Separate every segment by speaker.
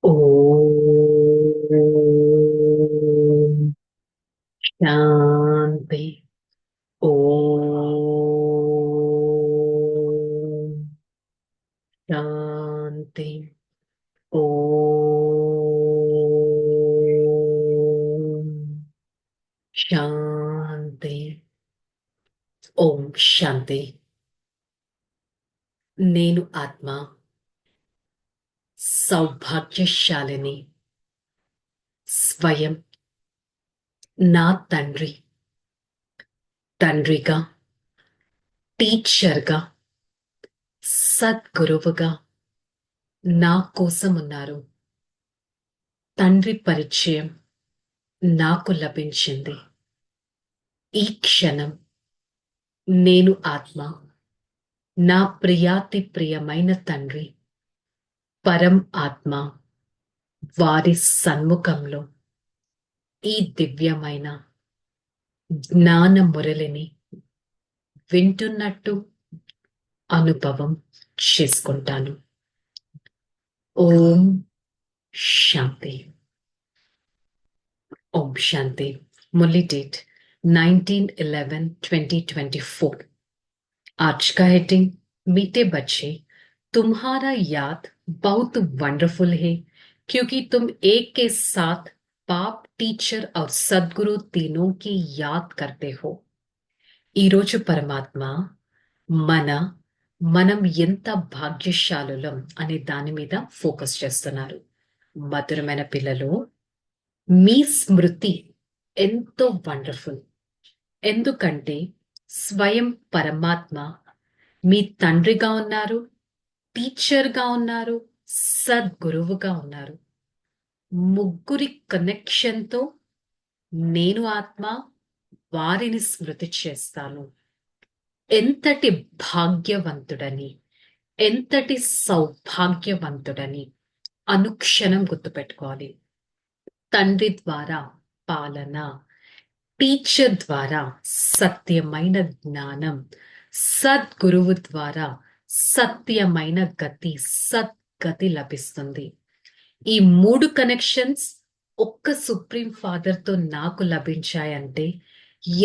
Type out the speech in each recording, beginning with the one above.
Speaker 1: ఓం శాంతి. ఓం శాంతి. ఓం శాంతి. ఓం శాంతి. నేను ఆత్మ సౌభాగ్యశాలిని. స్వయం నా తండ్రిగా, టీచర్గా, సద్గురువుగా నా కోసం ఉన్నారు. తండ్రి పరిచయం నాకు లభించింది. ఈ క్షణం నేను ఆత్మ, నా ప్రియాతి ప్రియమైన తండ్రి పరం ఆత్మ వారి సన్ముఖంలో ఈ దివ్యమైన జ్ఞాన మురళిని వింటున్నట్టు అనుభవం చేసుకుంటాను. ఓం శాంతి. ओम शांति. मुरली डेट 19/11/2024. आज का हेडिंग मीठे बच्चे, तुम्हारा याद बहुत वंडरफुल है क्योंकि तुम एक के साथ बाप, टीचर और सदगुरु तीनों की याद करते हो. ఈ రోజు పరమాత్మ మనం ఎంత భాగ్యశాలులం అనే దాని మీద ఫోకస్ చేస్తున్నారు. మధురమైన పిల్లలు, మీ స్మృతి ఎంతో వండర్ఫుల్. ఎందుకంటే స్వయం పరమాత్మ మీ తండ్రిగా ఉన్నారు, టీచర్గా ఉన్నారు, సద్గురువుగా ఉన్నారు. ముగ్గురి కనెక్షన్తో నేను ఆత్మ వారిని స్మృతి చేస్తాను. ఎంతటి భాగ్యవంతుడని, ఎంతటి సౌభాగ్యవంతుడని అనుక్షణం గుర్తుపెట్టుకోవాలి. తండ్రి ద్వారా పాలన, టీచర్ ద్వారా సత్యమైన జ్ఞానం, సద్గురువు ద్వారా సత్యమైన గతి, సద్గతి లభిస్తుంది. ఈ 3 కనెక్షన్స్ ఒక్క సుప్రీం ఫాదర్ తో నాకు లభించాయంటే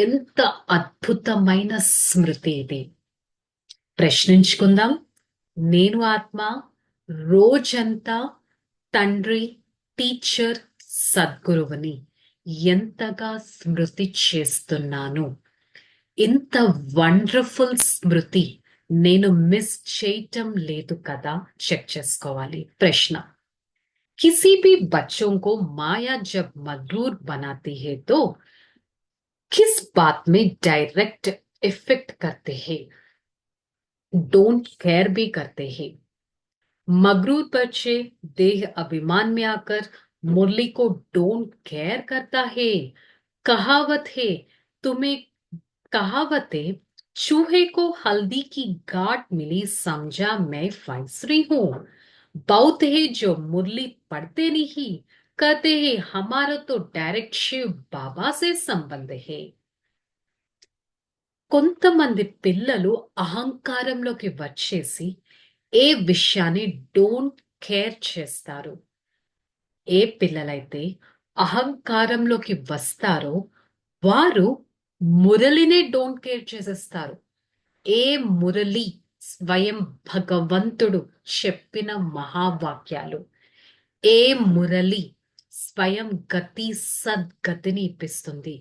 Speaker 1: ఎంత అద్భుతమైన స్మృతి ఇది. ప్రశ్నించుకుందాం. నేను ఆత్మ రోజంతా తండ్రి, టీచర్, సద్గురువుని ఎంతగా స్మృతి చేస్తున్నాను. ఇంత వండర్ఫుల్ స్మృతి నేను మిస్ చేయటం లేదు కదా, చెక్ చేసుకోవాలి. ప్రశ్న, किसी भी बच्चों को माया जब मगरूर बनाती है तो किस बात में डायरेक्ट इफेक्ट करते हैं, डोंट केयर भी करते हैं. मगरूर बच्चे देह अभिमान में आकर मुरली को डोंट केयर करता है. कहावत है, तुम्हें कहावत है, चूहे को हल्दी की गांठ मिली समझा मैं फैसरी हूं. बहुत है जो मुरली पढ़ते नहीं, कहते हैं हमारा तो डायरेक्ट शिव बाबा से संबंध है. కొంతమంది పిల్లలు అహంకారంలోకి వచ్చేసి ఏ విషయాన్ని డోంట్ కేర్ చేస్తారు. ఏ పిల్లలైతే అహంకారంలోకి వస్తారో వారు మురళినే డోంట్ కేర్ చేసేస్తారు. ఏ మురళి స్వయం భగవంతుడు చెప్పిన మహావాక్యాలు, ఏ మురళి స్వయం గతి సద్గతిని ఇప్పిస్తుంది,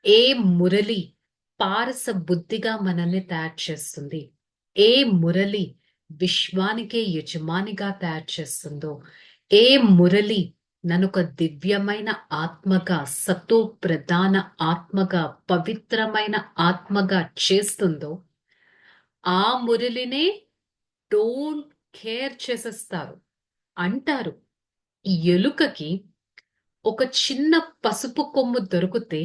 Speaker 1: ఏ మురళి పారస బుద్ధిగా మనల్ని తయారు చేస్తుంది, ఏ మురళి విశ్వానికే యజమానిగా తయారు చేస్తుందో, ఏ మురళి నన్ను ఒక దివ్యమైన ఆత్మగా, సతో ప్రధాన ఆత్మగా, పవిత్రమైన ఆత్మగా చేస్తుందో ఆ మురళినే డోంట్ కేర్ చేసేస్తారు. అంటారు, ఎలుకకి ఒక చిన్న పసుపు కొమ్ము దొరికితే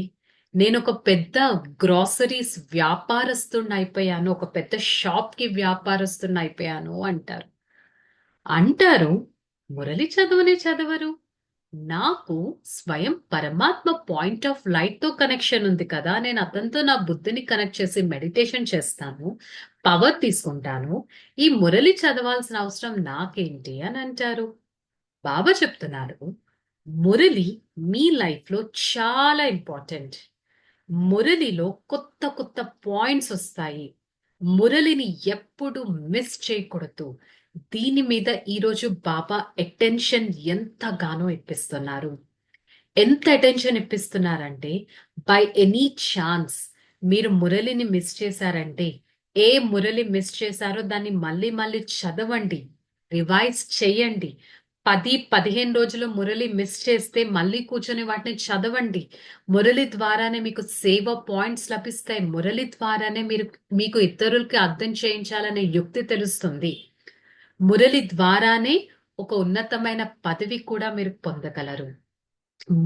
Speaker 1: నేను ఒక పెద్ద గ్రాసరీస్ వ్యాపారస్తుడిని అయిపోయాను, ఒక పెద్ద షాప్ కి వ్యాపారస్తుడిని అయిపోయాను అంటారు. మురళి చదవరు. నాకు స్వయం పరమాత్మ పాయింట్ ఆఫ్ లైట్ తో కనెక్షన్ ఉంది కదా, నేను అతనితో నా బుద్ధిని కనెక్ట్ చేసి మెడిటేషన్ చేస్తాను, పవర్ తీసుకుంటాను, ఈ మురళి చదవాల్సిన అవసరం నాకేంటి అని అంటారు. బాబా చెప్తున్నారు, మురళి మీ లైఫ్ లో చాలా ఇంపార్టెంట్. మురళిలో కొత్త కొత్త పాయింట్స్ వస్తాయి. మురళిని ఎప్పుడు మిస్ చేయకూడదు. దీని మీద ఈరోజు బాబా అటెన్షన్ ఎంతగానో ఇప్పిస్తున్నారు. ఎంత అటెన్షన్ ఇప్పిస్తున్నారంటే, బై ఎనీ ఛాన్స్ మీరు మురళిని మిస్ చేశారంటే, ఏ మురళి మిస్ చేశారో దాన్ని మళ్ళీ మళ్ళీ చదవండి, రివైజ్ చేయండి. 10-15 రోజులు మురళి మిస్ చేస్తే మళ్ళీ కూర్చొని వాటిని చదవండి. మురళి ద్వారానే మీకు సేవ పాయింట్స్ లభిస్తాయి. మురళి ద్వారానే మీకు ఇతరులకి అర్థం చేయించాలనే యుక్తి తెలుస్తుంది. మురళి ద్వారానే ఒక ఉన్నతమైన పదవి కూడా మీరు పొందగలరు.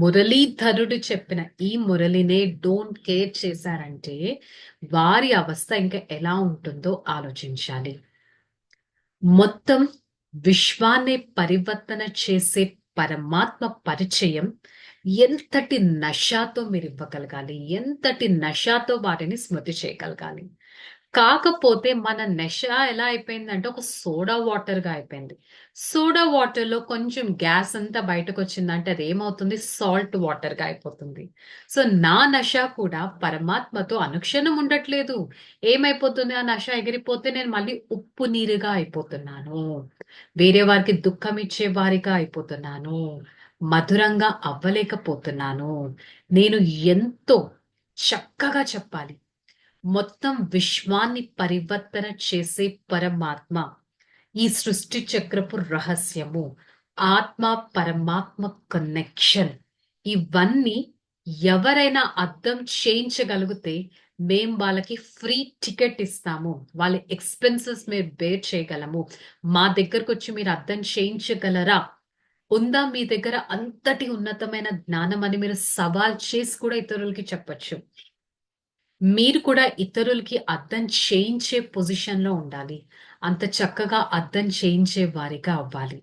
Speaker 1: మురళీధరుడు చెప్పిన ఈ మురళినే డోంట్ కేర్ చేశారంటే వారి అవస్థ ఇంకా ఎలా ఉంటుందో ఆలోచించాలి. మొత్తం విశ్వాన్ని పరివర్తన చేసే పరమాత్మ పరిచయం ఎంతటి నషాతో మీరు ఇవ్వగలగాలి, ఎంతటి నషాతో వాటిని స్మృతి చేయగలగాలి. కాకపోతే మన నష ఎలా అయిపోయిందంటే ఒక సోడా వాటర్ గా అయిపోయింది. సోడా వాటర్ లో కొంచెం గ్యాస్ అంతా బయటకు వచ్చిందంటే అది ఏమవుతుంది, సాల్ట్ వాటర్ గా అయిపోతుంది. సో నా నష కూడా పరమాత్మతో అనుక్షణం ఉండట్లేదు. ఏమైపోతుంది, ఆ నష ఎగిరిపోతే నేను మళ్ళీ ఉప్పు నీరుగా అయిపోతున్నాను, వేరే వారికి దుఃఖం ఇచ్చే వారిగా అయిపోతున్నాను, మధురంగా అవ్వలేకపోతున్నాను. నేను ఎంతో చక్కగా చెప్పాలి, మొత్తం విశ్వాన్ని పరివర్తన చేసే పరమాత్మ, ఈ సృష్టి చక్రపు రహస్యము, ఆత్మ పరమాత్మ కనెక్షన్, ఇవన్నీ ఎవరైనా అర్థం చేయించగలిగితే మేం వాళ్ళకి ఫ్రీ టికెట్ ఇస్తాము, వాళ్ళ ఎక్స్పెన్సెస్ మేము బేర్ చేయగలము. మా దగ్గరకు వచ్చి మీరు అర్థం చేయించగలరా, ఉందా మీ దగ్గర అంతటి ఉన్నతమైన జ్ఞానం అని మీరు సవాల్ చేసి కూడా ఇతరులకి చెప్పచ్చు. మీరు కూడా ఇతరులకి అర్థం చేయించే పొజిషన్ లో ఉండాలి. అంత చక్కగా అర్థం చేయించే వారిగా అవ్వాలి.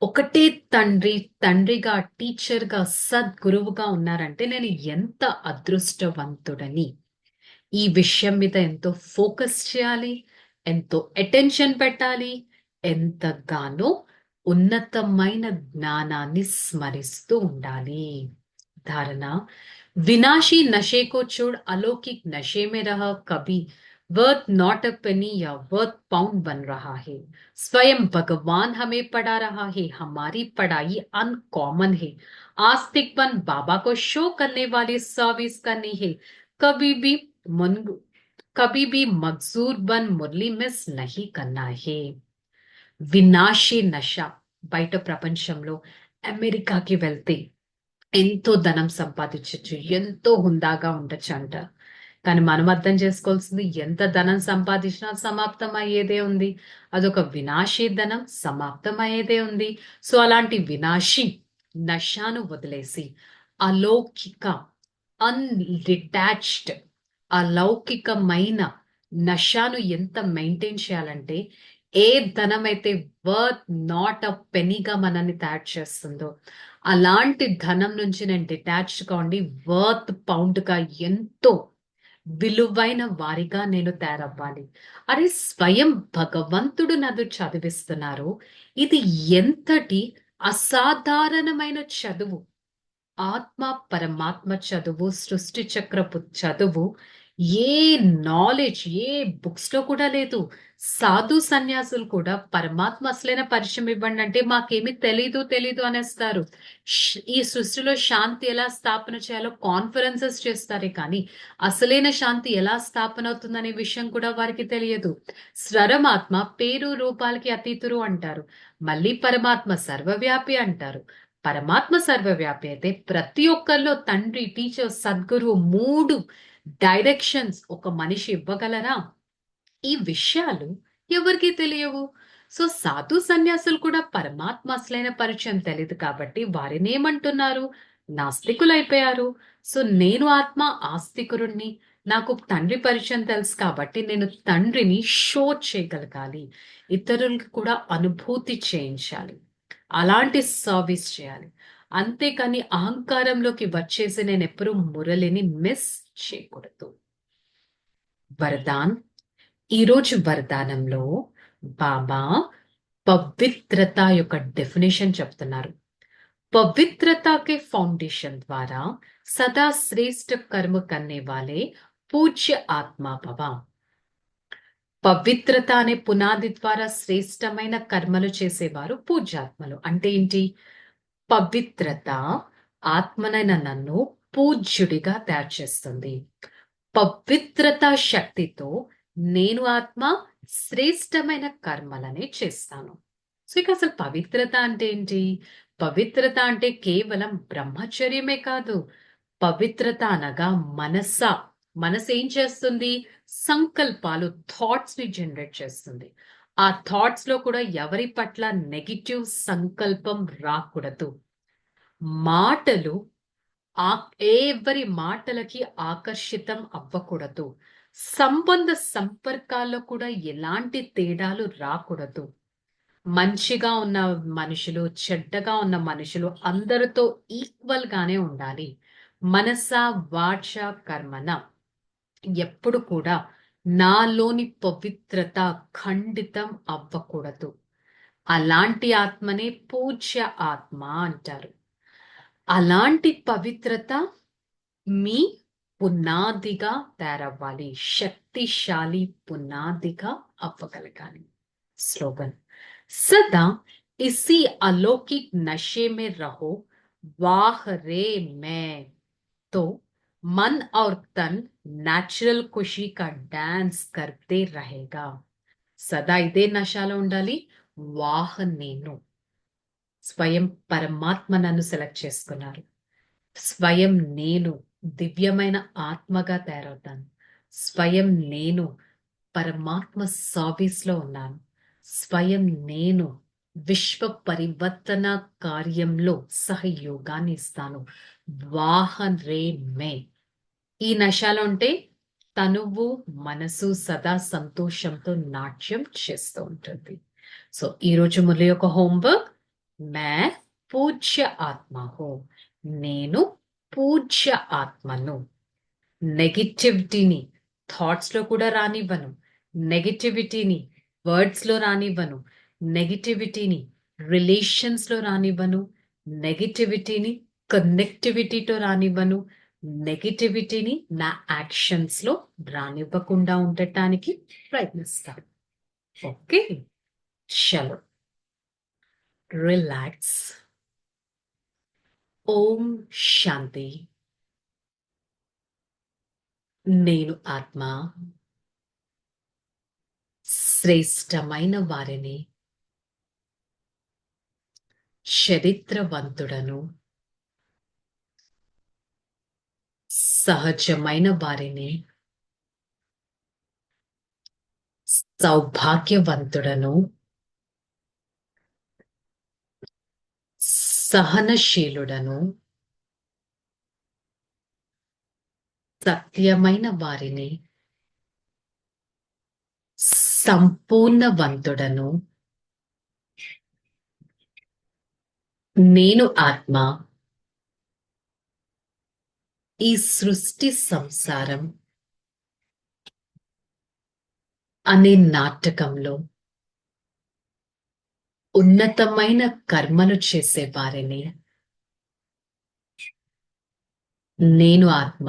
Speaker 1: ఒకటే తండ్రి, తండ్రిగా, టీచర్గా, సద్గురువుగా ఉన్నారంటే నేను ఎంత అదృష్టవంతుడని. ఈ విషయం మీద ఎంతో ఫోకస్ చేయాలి, ఎంతో అటెన్షన్ పెట్టాలి, ఎంతగానో ఉన్నతమైన జ్ఞానాన్ని స్మరిస్తూ ఉండాలి. धारणा, विनाशी नशे को छोड़ अलौकिक नशे में रह, कभी वर्थ नॉट अ पेनी या वर्थ पाउंड बन रहा है. स्वयं भगवान हमें पढ़ा रहा है, हमारी पढ़ाई अनकॉमन है. आस्तिकपन बाबा को शो करने वाली सर्विस करनी है. कभी भी मन कभी भी मकसूर बन मुरली मिस नहीं करना है. వినాశీ నష, బయట ప్రపంచంలో అమెరికాకి వెళ్తే ఎంతో ధనం సంపాదించచ్చు, ఎంతో హుందాగా ఉండొచ్చు అంట. కానీ మనం అర్థం చేసుకోవాల్సింది, ఎంత ధనం సంపాదించినా సమాప్తం అయ్యేదే ఉంది. అదొక వినాశీ ధనం, సమాప్తం అయ్యేదే ఉంది. సో అలాంటి వినాశీ నషాను వదిలేసి అలౌకిక, అన్డిటాచ్డ్, అలౌకికమైన నషాను ఎంత మెయింటైన్ చేయాలంటే, ఏ ధనం అయితే వర్త్ నాట్ అ పెనీగా మనల్ని తయారు చేస్తుందో అలాంటి ధనం నుంచి నేను డిటాచ్డ్ గా ఉండి వర్త్ పౌండ్ గా ఎంతో విలువైన వారిగా నేను తయారవ్వాలి. అరే స్వయం భగవంతుడు నన్ను చదివిస్తున్నారు. ఇది ఎంతటి అసాధారణమైన చదువు. ఆత్మ పరమాత్మ చదువు, సృష్టి చక్రపు చదువు ఏ నాలెడ్జ్, ఏ బుక్స్ లో కూడా లేదు. సాధు సన్యాసులు కూడా పరమాత్మ అసలైన పరిచయం ఇవ్వండి అంటే మాకేమీ తెలీదు అనేస్తారు. ఈ సృష్టిలో శాంతి ఎలా స్థాపన చేయాలో కాన్ఫరెన్సెస్ చేస్తారే కానీ అసలైన శాంతి ఎలా స్థాపన అవుతుందనే విషయం కూడా వారికి తెలియదు. స్వరమాత్మ పేరు రూపాలకి అతీతురు అంటారు, మళ్ళీ పరమాత్మ సర్వవ్యాపి అంటారు. పరమాత్మ సర్వవ్యాపి అయితే ప్రతి ఒక్కరిలో తండ్రి, టీచర్, సద్గురు, 3 డైరెక్షన్స్ ఒక మనిషి ఇవ్వగలరా? ఈ విషయాలు ఎవరికి తెలియవు. సో సాధు సన్యాసులు కూడా పరమాత్మ అసలైన పరిచయం తెలియదు కాబట్టి వారిని ఏమంటున్నారు, నాస్తికులైపోయారు. సో నేను ఆత్మ ఆస్తికురుణ్ణి, నాకు తండ్రి పరిచయం తెలుసు కాబట్టి నేను తండ్రిని షో చేయగలగాలి, ఇతరులకు కూడా అనుభూతి చేయించాలి, అలాంటి సర్వీస్ చేయాలి. అంతేకాని అహంకారంలోకి వచ్చేసి నేను ఎప్పుడు మురళిని మిస్ చేయకూడదు. వరదాన్, ఈరోజు వరదానంలో బాబా పవిత్రత యొక్క డెఫినేషన్ చెప్తున్నారు. पवित्रता के फाउंडेशन द्वारा सदा श्रेष्ठ कर्म करने वाले పూజ్య ఆత్మాభవ. పవిత్రత అనే పునాది ద్వారా శ్రేష్టమైన కర్మలు చేసేవారు పూజ్యాత్మలు. అంటే ఏంటి? పవిత్రత ఆత్మనైన నన్ను పూజ్యుడిగా తయారు చేస్తుంది. పవిత్రత శక్తితో నేను ఆత్మ శ్రేష్టమైన కర్మలనే చేస్తాను. సో ఇక అసలు పవిత్రత అంటే ఏంటి? పవిత్రత అంటే కేవలం బ్రహ్మచర్యమే కాదు. పవిత్రత అనగా మనసు ఏం చేస్తుంది? సంకల్పాలు, థాట్స్ ని జనరేట్ చేస్తుంది. ఆ థాట్స్ లో కూడా ఎవరి పట్ల నెగిటివ్ సంకల్పం రాకూడదు. మాటలు ఎవరి మాటలకి ఆకర్షితం అవ్వకూడదు. సంపర్కాల్లో కూడా ఎలాంటి తేడాలు రాకూడదు. మంచిగా ఉన్న మనుషులు, చెడ్డగా ఉన్న మనుషులు అందరితో ఈక్వల్ గానే ఉండాలి. మనస, వాచ, కర్మన ఎప్పుడు కూడా నాలోని పవిత్రత ఖండితం అవ్వకూడదు. అలాంటి ఆత్మనే పూజ్య ఆత్మ అంటారు. అలాంటి పవిత్రత మీ పునాదిగా తయారవ్వాలి. శక్తిశాలి పునాదిగా అవ్వగలగాలి. స్లోగన్: सदा इसी अलौकिक नशे में रहो, वाह रे मैं, तो मन और तन నేచురల్ ఖుషి కా డాన్స్ करते रहेगा. సదా ఇదే నశాలో ఉండాలి. వాహ్ నేను. స్వయం పరమాత్మ నన్ను సెలెక్ట్ చేసుకున్నారు. స్వయం నేను దివ్యమైన ఆత్మగా తయారవుతాను. స్వయం నేను పరమాత్మ సర్వీస్ లో ఉన్నాను. స్వయం నేను విశ్వ పరివర్తన కార్యంలో సహయోగాన్ని ఇస్తాను. వాహన్ రే మే. ఈ నశాలో ఉంటే తనువు, మనసు సదా సంతోషంతో నాట్యం చేస్తూ ఉంటుంది. సో ఈరోజు మురళి యొక్క హోంవర్క్: మే పూజ్య ఆత్మ హో. నేను పూజ్య ఆత్మను. నెగిటివిటీని థాట్స్ లో కూడా రానివ్వను. నెగిటివిటీని వర్డ్స్ లో రానివ్వను. నెగిటివిటీని రిలేషన్స్ లో రానివ్వను. నెగిటివిటీని కనెక్టివిటీతో రానివ్వను. నెగిటివిటీని నా యాక్షన్స్ లో రానివ్వకుండా ఉండటానికి ప్రయత్నిస్తాను. ఓకే, చలో రిలాక్స్. ఓం శాంతి. నేను ఆత్మ శ్రేష్టమైన వారిని, చరిత్రవంతుడను, సహజమైన వారిని, సౌభాగ్యవంతుడను, సహనశీలుడను, సత్యమైన వారిని, సంపూర్ణవంతుడను. నేను ఆత్మ ఈ సృష్టి సంసారం అనే నాటకంలో ఉన్నతమైన కర్మలు చేసే వారిని, నేను ఆత్మ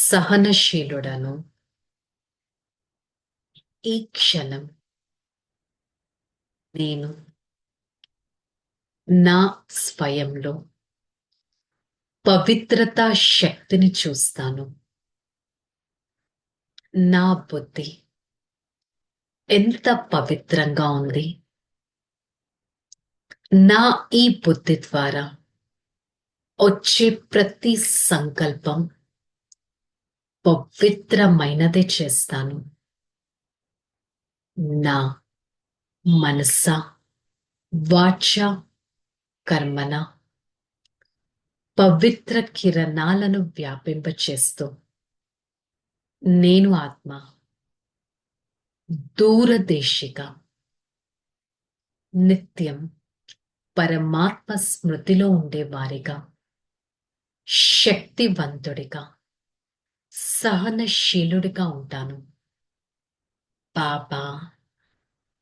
Speaker 1: సహనశీలుడను. ఈ క్షణం నేను నా స్వయంలో పవిత్రతా శక్తిని చూస్తాను. నా బుద్ధి ఎంత పవిత్రంగా ఉంది. నా ఈ బుద్ధి ద్వారా వచ్చే ప్రతి సంకల్పం పవిత్రమైనదే చేస్తాను. నా మనస, వాచ, కర్మన పవిత్ర కిరణాలను వ్యాపింపచేస్తూ నేను ఆత్మ దూరదేశిగా నిత్యం పరమాత్మ స్మృతిలో ఉండేవారిగా, శక్తివంతుడిగా, సహనశీలుడిగా ఉంటాను. బాబా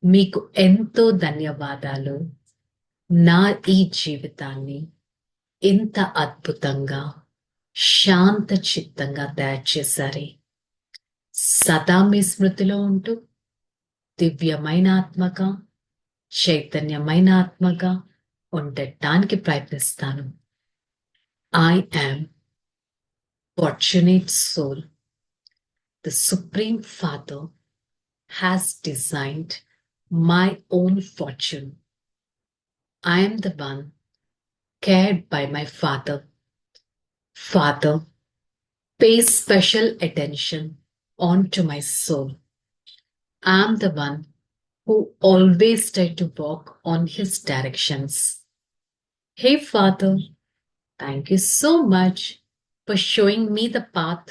Speaker 1: మీకు ఎంతో ధన్యవాదాలు. నా ఈ జీవితాన్ని ఇంత అద్భుతంగా, శాంత చిత్తంగా తయారు చేశారే. సదా మీ స్మృతిలో ఉంటూ దివ్యమైన ఆత్మగా, చైతన్యమైన ఆత్మగా ఉండటానికి ప్రయత్నిస్తాను. I am fortunate soul. The Supreme Father has designed my own fortune. I am the one cared by my Father. Father pays special attention onto my soul. I am the one who always try to walk on his directions. Hey Father, thank you so much for showing me the path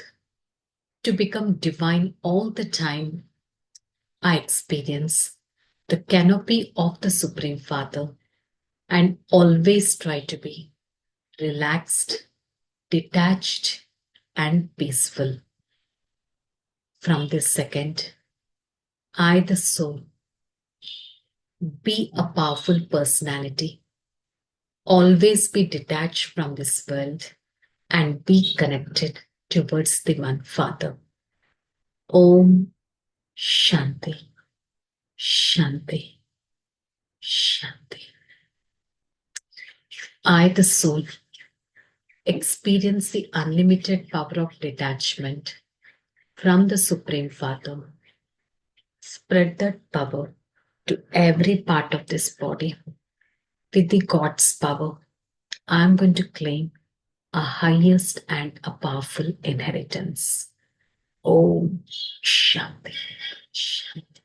Speaker 1: to become divine all the time. I experience the canopy of the Supreme Father and always try to be relaxed, detached, and peaceful. From this second, I, the soul, be a powerful personality, always be detached from this world and be connected towards the one Father. Om Shanti, Shanti, Shanti. I, the soul, experience the unlimited power of detachment from the Supreme Father. Spread that power to every part of this body. With the God's power, I am going to claim a highest and a powerful inheritance. Om Shanti. Shanti.